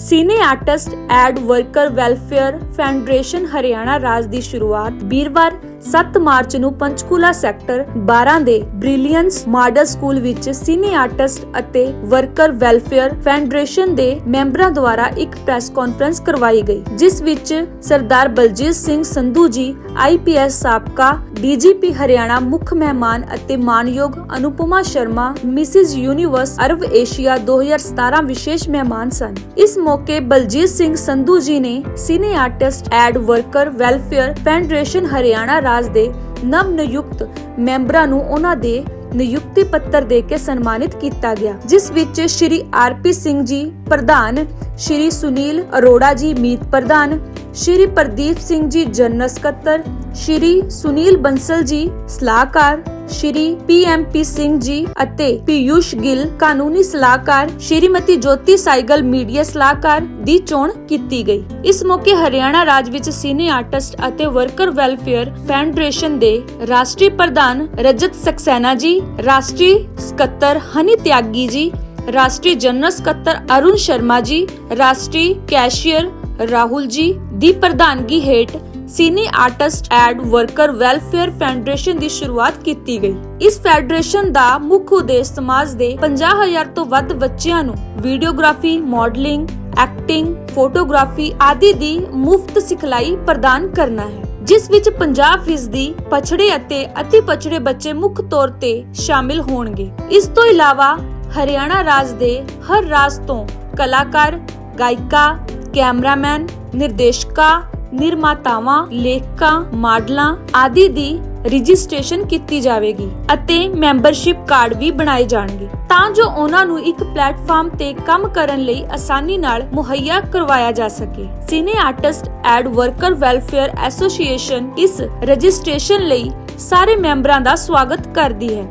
Cine artist and worker welfare federation Haryana राज ਦੀ ਸ਼ੁਰੂਆਤ ਵੀਰਵਾਰ 7 ਮਾਰਚ ਨੂੰ ਪੰਚਕੂਲਾ ਸੈਕਟਰ 12 ਦੇ ਬ੍ਰਿਲੀਅੰਸ ਮਾਡਲ ਸਕੂਲ ਵਿੱਚ ਸਿਨੇ ਆਰਟਿਸਟ ਅਤੇ ਵਰਕਰ ਵੈਲਫੇਅਰ ਫੈਡਰੇਸ਼ਨ ਦੇ ਮੈਂਬਰਾਂ ਦੁਆਰਾ ਇੱਕ ਪ੍ਰੈਸ ਕਾਨਫਰੰਸ ਕਰਵਾਈ ਗਈ, ਜਿਸ ਵਿੱਚ ਸਰਦਾਰ ਬਲਜੀਤ ਸਿੰਘ ਸੰਧੂ ਜੀ IPS ਸਾਬਕਾ DGP ਹਰਿਆਣਾ ਮੁੱਖ ਮਹਿਮਾਨ ਅਤੇ ਮਾਨਯੋਗ ਅਨੁਪਮਾ ਸ਼ਰਮਾ ਮਿਸਿਸ ਯੂਨੀਵਰਸ ਅਰਬ ਏਸ਼ੀਆ 2017 ਵਿਸ਼ੇਸ਼ ਮਹਿਮਾਨ ਸਨ। ਇਸ ਮੌਕੇ ਬਲਜੀਤ ਸਿੰਘ ਸੰਧੂ ਜੀ ਨੇ cine artist and worker welfare federation Haryana ਰਾਜ ਦੇ ਨਵ ਨਿਯੁਕਤ ਮੈਂਬਰਾਂ ਨੂੰ ਉਹਨਾਂ ਦੇ ਨਿਯੁਕਤੀ ਪੱਤਰ ਦੇ ਕੇ ਸਨਮਾਨਿਤ ਕੀਤਾ ਗਿਆ, ਜਿਸ ਵਿੱਚ ਸ਼੍ਰੀ RP ਸਿੰਘ ਜੀ ਪ੍ਰਧਾਨ, ਸ਼੍ਰੀ ਸੁਨੀਲ ਅਰੋੜਾ ਜੀ ਮੀਤ ਪ੍ਰਧਾਨ, ਸ਼੍ਰੀ ਪ੍ਰਦੀਪ ਸਿੰਘ ਜੀ ਜਨਰਲ ਸਕੱਤਰ, ਸ਼੍ਰੀ ਸੁਨੀਲ ਬੰਸਲ ਜੀ ਸਲਾਹਕਾਰ, ਸ਼੍ਰੀ PMP ਸਿੰਘ ਜੀ ਅਤੇ ਪੀਯੂਸ਼ ਗਿੱਲ ਕਾਨੂੰਨੀ ਸਲਾਹਕਾਰ, ਸ਼੍ਰੀਮਤੀ ਜੋਤੀ ਸਾਈਗਲ ਮੀਡੀਆ ਸਲਾਹਕਾਰ ਦੀ ਚੋਣ ਕੀਤੀ ਗਈ। ਇਸ ਮੌਕੇ ਹਰਿਆਣਾ ਰਾਜ ਵਿੱਚ ਸਿਨੇ ਆਰਟਿਸਟ ਅਤੇ ਵਰਕਰ ਵੈਲਫੇਅਰ ਫੈਡਰੇਸ਼ਨ ਦੇ ਰਾਸ਼ਟਰੀ ਪ੍ਰਧਾਨ ਰਜਤ ਸਕਸੈਨਾ ਜੀ, ਰਾਸ਼ਟਰੀ ਸਕੱਤਰ ਹਨੀ ਤਿਆਗੀ ਜੀ, ਰਾਸ਼ਟਰੀ ਜਨਰਲ ਸਕੱਤਰ ਅਰੁਣ ਸ਼ਰਮਾ ਜੀ, ਰਾਸ਼ਟਰੀ ਕੈਸ਼ੀਅਰ ਰਾਹੁਲ ਜੀ ਦੀ ਪ੍ਰਧਾਨਗੀ ਹੇਠ cine artist and worker welfare federation ਦੀ ਸ਼ੁਰੂਆਤ ਕੀਤੀ ਗਈ। ਇਸ ਫੈਡਰੇਸ਼ਨ ਦਾ ਮੁੱਖ ਉਦੇਸ਼ ਸਮਾਜ ਦੇ 50,000 ਤੋਂ ਵੱਧ ਬੱਚਿਆਂ ਨੂੰ ਵੀਡੀਓਗ੍ਰਾਫੀ, ਮਾਡਲਿੰਗ, ਐਕਟਿੰਗ, ਫੋਟੋਗ੍ਰਾਫੀ ਆਦਿ ਦੀ ਮੁਫਤ ਸਿਖਲਾਈ ਪ੍ਰਦਾਨ ਕਰਨਾ ਹੈ, ਜਿਸ ਵਿੱਚ 50% ਪਛੜੇ ਅਤੇ ਅਤੀ ਪਛੜੇ ਬੱਚੇ ਮੁੱਖ ਤੌਰ ਤੇ ਸ਼ਾਮਿਲ ਹੋਣਗੇ। ਇਸ ਤੋਂ ਇਲਾਵਾ ਹਰਿਆਣਾ ਰਾਜ ਦੇ ਹਰ ਰਾਜ ਤੋਂ ਕਲਾਕਾਰ, ਗਾਇਕਾਂ, ਕੈਮਰਾਮੈਨ, ਨਿਰਦੇਸ਼ਕਾਂ, ਨਿਰਮਾਤਾਵਾਂ, ਲੇਖਕਾਂ, ਮਾਡਲਾਂ ਆਦਿ ਦੀ ਰਜਿਸਟ੍ਰੇਸ਼ਨ ਕੀਤੀ ਜਾਵੇਗੀ ਅਤੇ ਮੈਂਬਰਸ਼ਿਪ ਕਾਰਡ ਵੀ ਬਣਾਏ ਜਾਣਗੇ, ਤਾਂ ਜੋ ਉਹਨਾਂ ਨੂੰ ਇੱਕ ਪਲੇਟਫਾਰਮ ਤੇ ਕੰਮ ਕਰਨ ਲਈ ਆਸਾਨੀ ਨਾਲ ਮੁਹੱਈਆ ਕਰਵਾਇਆ ਜਾ ਸਕੇ। Cine artist and worker welfare association ਇਸ ਰਜਿਸਟ੍ਰੇਸ਼ਨ ਲਈ ਸਾਰੇ ਮੈਂਬਰਾਂ ਦਾ ਸਵਾਗਤ ਕਰਦੀ ਹੈ।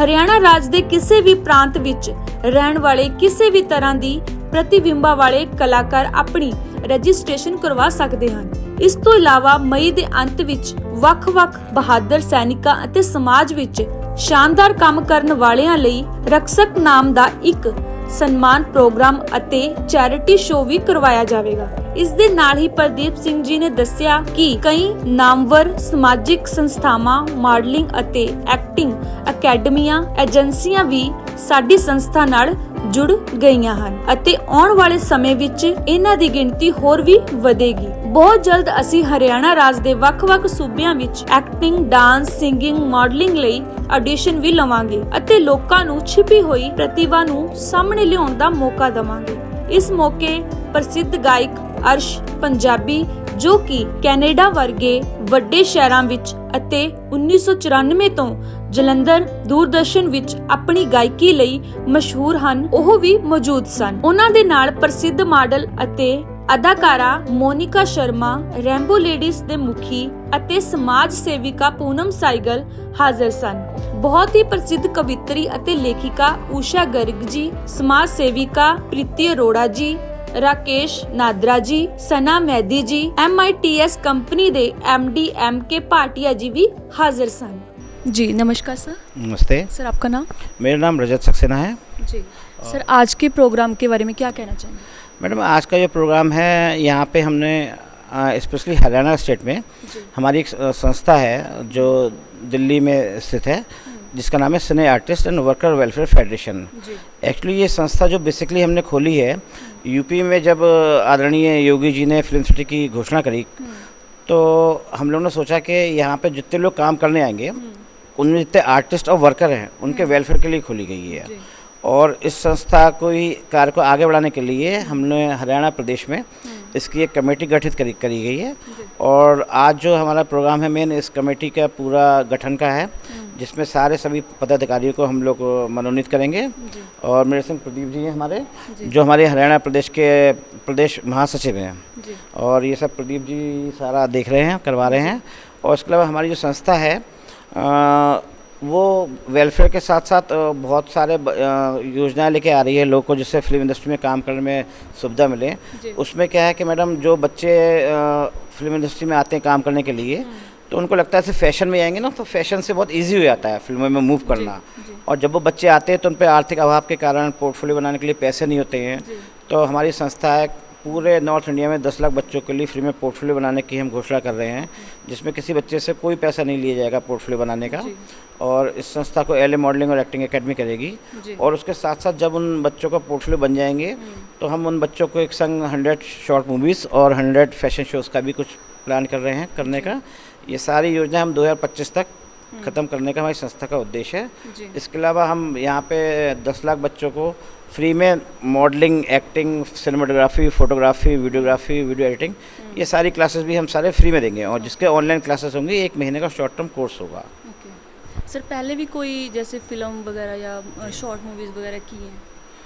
ਹਰਿਆਣਾ ਰਾਜ ਦੇ ਕਿਸੇ ਵੀ ਪ੍ਰਾਂਤ ਵਿੱਚ ਰਹਿਣ ਵਾਲੇ ਕਿਸੇ ਵੀ ਤਰ੍ਹਾਂ ਦੀ ਪ੍ਰਤੀਬਿੰਬਾਂ ਵਾਲੇ ਕਲਾਕਾਰ ਆਪਣੀ ਰਜਿਸਟ੍ਰੇਸ਼ਨ ਕਰਵਾ ਸਕਦੇ ਹਨ। ਇਸ ਤੋਂ ਇਲਾਵਾ ਮਈ ਦੇ ਅੰਤ ਵਿੱਚ ਵੱਖ-ਵੱਖ ਬਹਾਦਰ ਸੈਨਿਕਾਂ ਅਤੇ ਸਮਾਜ ਵਿੱਚ ਸ਼ਾਨਦਾਰ ਕੰਮ ਕਰਨ ਵਾਲਿਆਂ ਲਈ ਰਕਸ਼ਕ ਨਾਮ ਦਾ ਇੱਕ ਸਨਮਾਨ ਪ੍ਰੋਗਰਾਮ ਅਤੇ ਚੈਰਿਟੀ ਸ਼ੋਅ ਵੀ ਕਰਵਾਇਆ ਜਾਵੇਗਾ। ਇਸ ਦੇ ਨਾਲ ਹੀ ਪ੍ਰਦੀਪ ਸਿੰਘ ਜੀ ਨੇ ਦੱਸਿਆ ਕਿ ਕਈ ਨਾਮਵਰ ਸਮਾਜਿਕ ਸੰਸਥਾਵਾਂ, ਮਾਡਲਿੰਗ ਅਤੇ ਐਕਟਿੰਗ ਅਕੈਡਮੀਆਂ, ਏਜੰਸੀਆਂ ਵੀ ਸਾਡੀ ਸੰਸਥਾ ਨਾਲ ਜੁੜ ਗਈਆਂ ਹਨ ਅਤੇ ਆਉਣ ਵਾਲੇ ਸਮੇਂ ਵਿੱਚ ਇਹਨਾਂ ਦੀ ਗਿਣਤੀ ਹੋਰ ਵੀ ਵਧੇਗੀ। ਬਹੁਤ ਜਲਦ ਅਸੀਂ ਹਰਿਆਣਾ ਰਾਜ ਦੇ ਵੱਖ-ਵੱਖ ਸੂਬਿਆਂ ਵਿੱਚ ਐਕਟਿੰਗ, ਡਾਂਸ, ਸਿੰਗਿੰਗ, ਮਾਡਲਿੰਗ ਲਈ ਆਡੀਸ਼ਨ ਵੀ ਲਵਾਂਗੇ ਅਤੇ ਲੋਕਾਂ ਨੂੰ ਛਿਪੀ ਹੋਈ ਪ੍ਰਤਿਭਾ ਨੂੰ ਸਾਹਮਣੇ ਲਿਆਉਣ ਦਾ ਮੌਕਾ ਦੇਵਾਂਗੇ। ਇਸ ਮੌਕੇ ਪ੍ਰਸਿੱਧ ਗਾਇਕ ਅਰਸ਼ ਪੰਜਾਬੀ, ਜੋ ਕਿ ਕੈਨੇਡਾ ਵਰਗੇ ਵੱਡੇ ਸ਼ਹਿਰਾਂ ਵਿੱਚ ਅਤੇ 1994 ਤੋਂ ਜਲੰਧਰ ਦੂਰਦਰਸ਼ਨ ਵਿੱਚ ਆਪਣੀ ਗਾਇਕੀ ਲਈ ਮਸ਼ਹੂਰ ਹਨ, ਉਹ ਵੀ ਮੌਜੂਦ ਸਨ। ਉਹਨਾਂ ਦੇ ਨਾਲ ਪ੍ਰਸਿੱਧ ਮਾਡਲ ਅਤੇ ਅਦਾਕਾਰਾ ਮੋਨਿਕਾ ਸ਼ਰਮਾ, ਰੈਂਬੋ ਲੇਡੀਜ਼ ਦੇ ਮੁਖੀ ਅਤੇ ਸਮਾਜ ਸੇਵਿਕਾ ਪੂਨਮ ਸਾਈਗਲ ਹਾਜ਼ਰ ਸਨ। ਬਹੁਤ ਹੀ ਪ੍ਰਸਿੱਧ ਕਵਿੱਤਰੀ ਅਤੇ ਲੇਖਿਕਾ ਊਸ਼ਾ ਗਰਗ ਜੀ, ਸਮਾਜ ਸੇਵਿਕਾ ਪ੍ਰੀਤੀ ਅਰੋੜਾ ਜੀ, ਰਾਕੇਸ਼ ਨਾਦਰਾ ਜੀ, ਸਨਾ ਮੈਦੀ ਜੀ, MITS ਕੰਪਨੀ ਦੇ MD MK ਭਾਟਿया जी भी हाजिर सन। जी नमस्कार सर। नमस्ते सर, आपका नाम? मेरा नाम रजत सक्सेना है जी। सर, आज के प्रोग्राम के बारे में क्या कहना चाहेंगे? मैडम, आज का जो प्रोग्राम है यहाँ पे हमने स्पेशली हरियाणा स्टेट में हमारी एक संस्था है जो दिल्ली में स्थित है, जिसका नाम है cine artist and worker welfare federation. Actually ये संस्था जो बेसिकली हमने खोली है यूपी में, जब आदरणीय योगी जी ने फिल्म सिटी की घोषणा करी तो हम लोगों ने सोचा कि यहाँ पे जितने लोग काम करने आएंगे उनमें जितने आर्टिस्ट और वर्कर हैं उनके वेलफेयर के लिए खोली गई है। और इस संस्था को ही कार्य को आगे बढ़ाने के लिए हमने हरियाणा प्रदेश में इसकी एक कमेटी गठित करी गई है। और आज जो हमारा प्रोग्राम है मेन इस कमेटी का पूरा गठन का है, जिसमें सारे सभी पदाधिकारियों को हम लोग मनोनीत करेंगे। और मेरे संग प्रदीप जी हैं हमारे, जो हमारे हरियाणा प्रदेश के प्रदेश महासचिव हैं, और ये सब प्रदीप जी सारा देख रहे हैं, करवा रहे हैं। और इसके अलावा हमारी जो संस्था है वो वेलफेयर के साथ साथ बहुत सारे योजनाएं लेके आ रही है लोगों को, जिससे फिल्म इंडस्ट्री में काम करने में सुविधा मिले। उसमें क्या है कि मैडम, जो बच्चे फिल्म इंडस्ट्री में आते हैं काम करने के लिए, तो उनको लगता है सिर्फ फैशन में आएंगे ना, तो फैशन से बहुत इजी हो जाता है फिल्मों में मूव करना। और जब वो बच्चे आते हैं तो उन पर आर्थिक अभाव के कारण पोर्टफोलियो बनाने के लिए पैसे नहीं होते हैं। तो हमारी संस्था है पूरे नॉर्थ इंडिया में 10 लाख बच्चों के लिए फ्री में पोर्टफोलियो बनाने की हम घोषणा कर रहे हैं, जिसमें किसी बच्चे से कोई पैसा नहीं लिया जाएगा पोर्टफोलियो बनाने का। और इस संस्था को एलए मॉडलिंग और एक्टिंग एकेडमी करेगी। और उसके साथ साथ जब उन बच्चों का पोर्टफोलियो बन जाएंगे तो हम उन बच्चों को एक संग 100 शॉर्ट मूवीज़ और 100 फैशन शोज़ का भी कुछ प्लान कर रहे हैं करने का। ये सारी योजना हम 2025 तक ख़त्म करने का हमारी संस्था का उद्देश्य है। इसके अलावा हम यहाँ पे 10 लाख बच्चों को फ्री में modelling, acting, cinematography, photography, videography, video editing, ये सारी क्लासेस भी हम सारे फ्री में देंगे। और जिसके ऑनलाइन क्लासेस होंगी, 1 महीने का शॉर्ट टर्म कोर्स होगा। सर पहले भी कोई जैसे फिल्म वगैरह या शॉर्ट मूवीज़ वगैरह की हैं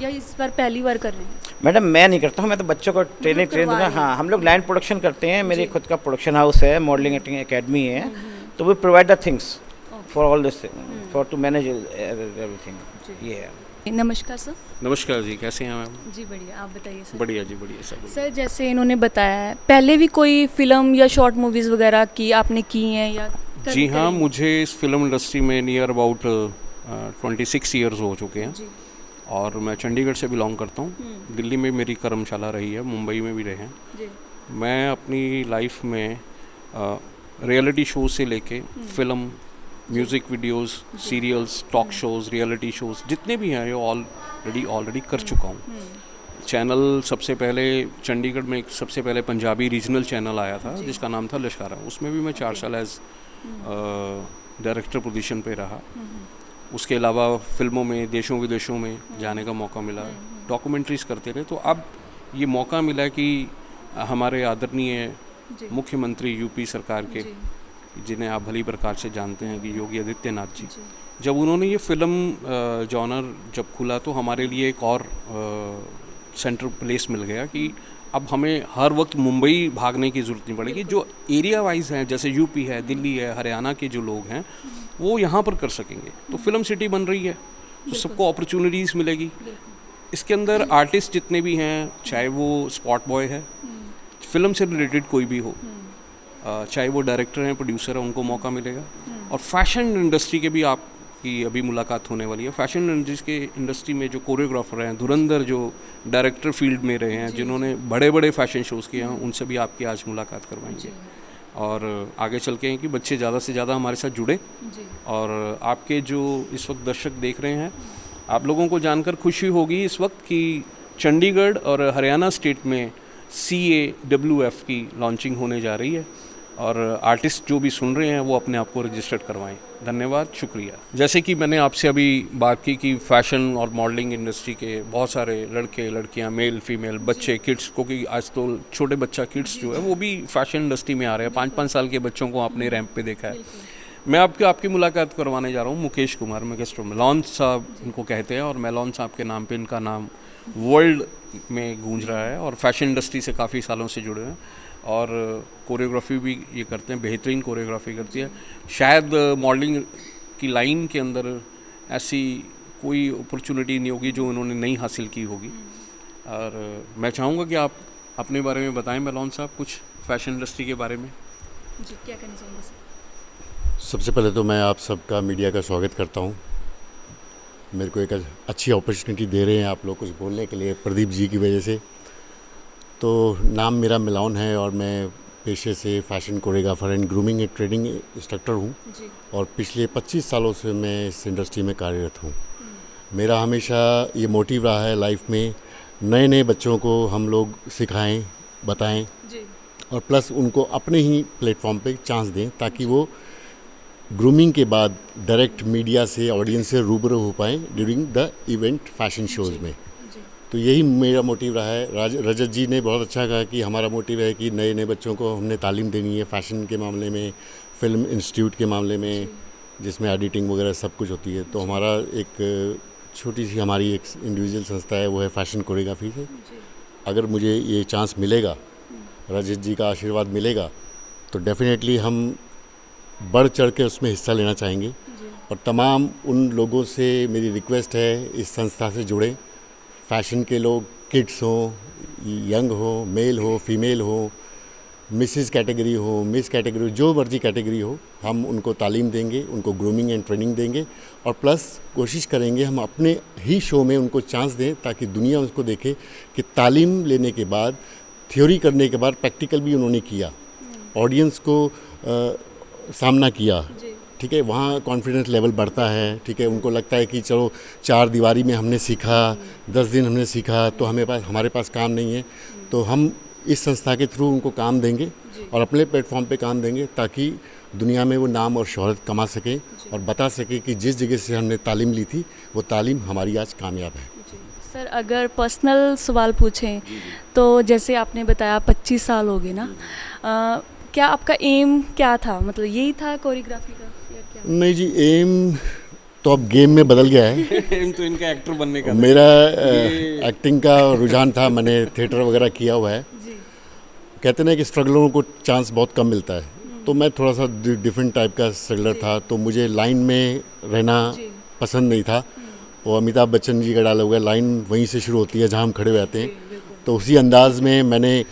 या इस बार पहली बार कर रहे हैं? मैडम मैं नहीं करता हूँ, मैं तो बच्चों को ट्रेन दूँगा। हाँ, हम लोग लाइन प्रोडक्शन करते हैं, मेरी खुद का प्रोडक्शन हाउस है, मॉडलिंग एक्टिंग एकेडमी है, तो we provide the things for all this for to manage everything. ये है। नमस्कार सर। नमस्कार जी, कैसे हैं मैम? जी बढ़िया, आप बताइए सर। बढ़िया जी, बढ़िया सब। सर जैसे इन्होंने बताया है, पहले भी कोई फिल्म या शॉर्ट मूवीज़ वगैरह की आपने की हैं या जी हाँ, मुझे इस फिल्म इंडस्ट्री में नियर अबाउट 26 ईयर्स हो चुके हैं जी। और मैं चंडीगढ़ से बिलोंग करता हूँ। दिल्ली में मेरी कर्मशाला रही है, मुंबई में भी रहे हैं जी। मैं अपनी लाइफ में रियलिटी शो से लेके film, music videos, serials, talk shows, reality shows जितने भी हैं ये ऑलरेडी कर चुका हूँ। चैनल सबसे पहले चंडीगढ़ में सबसे पहले पंजाबी रीजनल चैनल आया था जिसका नाम था लश्कारा, उसमें भी मैं 4 साल एज डायरेक्टर पोजीशन पे रहा। उसके अलावा फिल्मों में देशों विदेशों में जाने का मौका मिला, डॉक्यूमेंट्रीज करते रहे। तो अब ये मौका मिला कि हमारे आदरणीय मुख्यमंत्री यूपी सरकार के, जिन्हें आप भली प्रकार से जानते हैं कि योगी आदित्यनाथ जी, जब उन्होंने ये फिल्म जॉनर जब खुला तो हमारे लिए एक और सेंटर प्लेस मिल गया कि अब हमें हर वक्त मुंबई भागने की ज़रूरत नहीं पड़ेगी। जो एरिया वाइज हैं, जैसे यूपी है, दिल्ली है, हरियाणा के जो लोग हैं वो यहाँ पर कर सकेंगे। तो फिल्म सिटी बन रही है तो सबको अपॉर्चुनिटीज़ मिलेगी। इसके अंदर आर्टिस्ट जितने भी हैं, चाहे वो स्पॉट बॉय है, फिल्म से रिलेटेड कोई भी हो, चाहे वो डायरेक्टर हैं, प्रोड्यूसर हैं, उनको मौका मिलेगा। और फैशन इंडस्ट्री के भी आपकी अभी मुलाकात होने वाली है। फैशन इंडस्ट्री में जो कोरियोग्राफर हैं, धुरंधर जो डायरेक्टर फील्ड में रहे हैं, जिन्होंने बड़े बड़े फैशन शोज़ किए हैं, उनसे भी आपकी आज मुलाकात करवाएंगे। और आगे चल के हैं कि बच्चे ज़्यादा से ज़्यादा हमारे साथ जुड़े। और आपके जो इस वक्त दर्शक देख रहे हैं, आप लोगों को जानकर खुशी होगी इस वक्त कि चंडीगढ़ और हरियाणा स्टेट में CAWF की लॉन्चिंग होने जा रही है। और आर्टिस्ट जो भी सुन रहे हैं वो अपने आप को रजिस्टर्ड करवाएं। धन्यवाद, शुक्रिया। जैसे कि मैंने आपसे अभी बात की कि फ़ैशन और मॉडलिंग इंडस्ट्री के बहुत सारे लड़के लड़कियां, मेल फीमेल, बच्चे, किड्स, क्योंकि आज तो छोटे बच्चा किड्स जो है वो भी फैशन इंडस्ट्री में आ रहे हैं। 5-5 साल के बच्चों को आपने रैंप पे देखा है। मैं आपकी मुलाकात करवाने जा रहा हूँ मुकेश कुमार मैकेस्ट्रो मेलॉन साहब इनको कहते हैं, और मेलॉन साहब के नाम पे इनका नाम वर्ल्ड में गूंज रहा है और फैशन इंडस्ट्री से काफ़ी सालों से जुड़े हैं। और कोरियोग्राफी भी ये करते हैं, बेहतरीन कोरियोग्राफी करती है। शायद मॉडलिंग की लाइन के अंदर ऐसी कोई अपॉर्चुनिटी नहीं होगी जो उन्होंने नहीं हासिल की होगी। और मैं चाहूँगा कि आप अपने बारे में बताएं मेलॉन साहब, कुछ फैशन इंडस्ट्री के बारे में। जी, क्या कहना चाहेंगे सर? सबसे पहले तो मैं आप सबका मीडिया का स्वागत करता हूँ। मेरे को एक अच्छी अपॉर्चुनिटी दे रहे हैं आप लोग कुछ बोलने के लिए, प्रदीप जी की वजह से। तो नाम मेरा मिलॉन है और मैं पेशे से fashion choreographer and grooming and training instructor हूँ और पिछले 25 सालों से मैं इस इंडस्ट्री में कार्यरत हूँ। मेरा हमेशा ये मोटिव रहा है लाइफ में, नए नए बच्चों को हम लोग सिखाएं, बताएं और प्लस उनको अपने ही प्लेटफॉर्म पे चांस दें ताकि वो ग्रूमिंग के बाद डायरेक्ट मीडिया से, ऑडियंस से रूबरू हो पाएँ during the event fashion shows में। तो यही मेरा मोटिव रहा है। रजत जी ने बहुत अच्छा कहा कि हमारा मोटिव है कि नए नए बच्चों को हमने तालीम देनी है फ़ैशन के मामले में, फिल्म इंस्टीट्यूट के मामले में, जिसमें एडिटिंग वगैरह सब कुछ होती है। तो हमारा एक छोटी सी हमारी एक इंडिविजुअल संस्था है, वो है फ़ैशन कोरियोग्राफी से। अगर मुझे ये चांस मिलेगा, रजत जी का आशीर्वाद मिलेगा, तो डेफिनेटली हम बढ़ चढ़ के उसमें हिस्सा लेना चाहेंगे। और तमाम उन लोगों से मेरी रिक्वेस्ट है इस संस्था से जुड़े, फैशन के लोग, किड्स हो, यंग हो, मेल हो, फीमेल हो, मिसेस कैटेगरी हो, मिस कैटेगरी हो, जो मर्जी कैटेगरी हो, हम उनको तालीम देंगे, उनको ग्रूमिंग एंड ट्रेनिंग देंगे और प्लस कोशिश करेंगे हम अपने ही शो में उनको चांस दें ताकि दुनिया उसको देखे कि तालीम लेने के बाद थ्योरी करने के बाद प्रैक्टिकल भी उन्होंने किया, ऑडियंस को सामना किया, ठीक है, वहाँ कॉन्फिडेंस लेवल बढ़ता है, ठीक है, उनको लगता है कि चलो 4 दीवारी में हमने सीखा, 10 दिन हमने सीखा, तो हमारे पास काम नहीं है, तो हम इस संस्था के थ्रू उनको काम देंगे और अपने प्लेटफॉर्म पे काम देंगे ताकि दुनिया में वो नाम और शोहरत कमा सकें और बता सकें कि जिस जगह से हमने तालीम ली थी वो तालीम हमारी आज कामयाब है। सर अगर पर्सनल सवाल पूछें तो जैसे आपने बताया 25 साल हो गए ना, क्या आपका एम क्या था, मतलब यही था कोरियोग्राफी का या क्या? नहीं जी, एम तो अब गेम में बदल गया है। एम तो इनका एक्टर बनने का मेरा एक्टिंग का रुझान था, मैंने थिएटर वगैरह किया हुआ है। कहते ना कि स्ट्रगलरों को चांस बहुत कम मिलता है, तो मैं थोड़ा सा डिफरेंट टाइप का स्ट्रगलर था, तो मुझे लाइन में रहना पसंद नहीं था। वो अमिताभ बच्चन जी का डायलॉग है, लाइन वहीं से शुरू होती है जहाँ हम खड़े हो जाते हैं, तो उसी अंदाज में मैंने,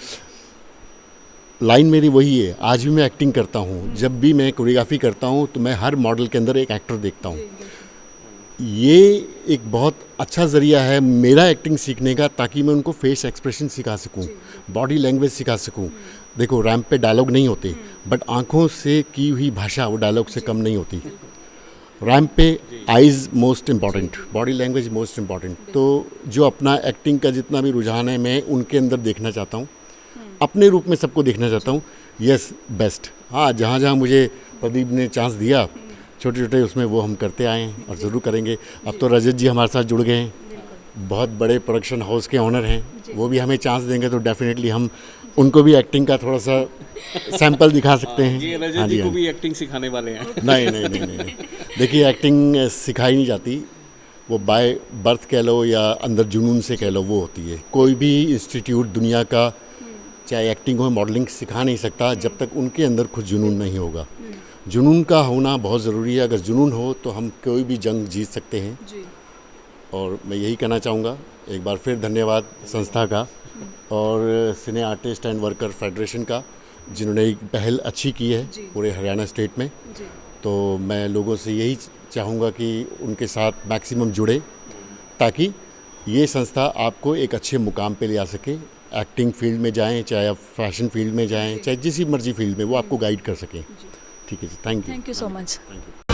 लाइन मेरी वही है। आज भी मैं एक्टिंग करता हूँ, जब भी मैं कोरियोग्राफी करता हूँ तो मैं हर मॉडल के अंदर एक एक्टर देखता हूँ। ये एक बहुत अच्छा ज़रिया है मेरा एक्टिंग सीखने का, ताकि मैं उनको फेस एक्सप्रेशन सिखा सकूं, बॉडी लैंग्वेज सिखा सकूं। देखो रैंप पे डायलॉग नहीं होते, बट आंखों से की हुई भाषा वो डायलॉग से कम नहीं होती। रैंप पे eyes most important, body language most important. तो जो अपना एक्टिंग का जितना भी रुझान है मैं उनके अंदर देखना चाहता हूँ, अपने रूप में सबको देखना चाहता हूँ। यस बेस्ट, हाँ, जहाँ जहाँ मुझे प्रदीप ने चांस दिया छोटे छोटे, उसमें वो हम करते आए हैं और ज़रूर करेंगे। अब तो रजत जी हमारे साथ जुड़ गए हैं, बहुत बड़े प्रोडक्शन हाउस के ऑनर हैं, वो भी हमें चांस देंगे तो डेफिनेटली हम उनको भी एक्टिंग का थोड़ा सा सैंपल दिखा सकते हैं। ये रजत जी को भी एक्टिंग सिखाने वाले हैं। नहीं, देखिए एक्टिंग सिखाई नहीं जाती, वो बाय बर्थ कह लो या अंदर जुनून से कह लो, वो होती है। कोई भी इंस्टीट्यूट दुनिया का, चाहे एक्टिंग हो मॉडलिंग, सिखा नहीं सकता जब तक उनके अंदर खुद जुनून नहीं होगा। जुनून का होना बहुत ज़रूरी है, अगर जुनून हो तो हम कोई भी जंग जीत सकते हैं। और मैं यही कहना चाहूँगा, एक बार फिर धन्यवाद संस्था का और सिने आर्टिस्ट एंड वर्कर फेडरेशन का, जिन्होंने एक पहल अच्छी की है पूरे हरियाणा स्टेट में। तो मैं लोगों से यही चाहूँगा कि उनके साथ मैक्सिमम जुड़े, ताकि ये संस्था आपको एक अच्छे मुकाम पे ले आ सके। एक्टिंग फील्ड में जाएं, चाहे आप फैशन फील्ड में जाएं, चाहे जिस मर्जी फील्ड में, वो आपको गाइड कर सकें। ठीक है जी, thank you so much. Thank you.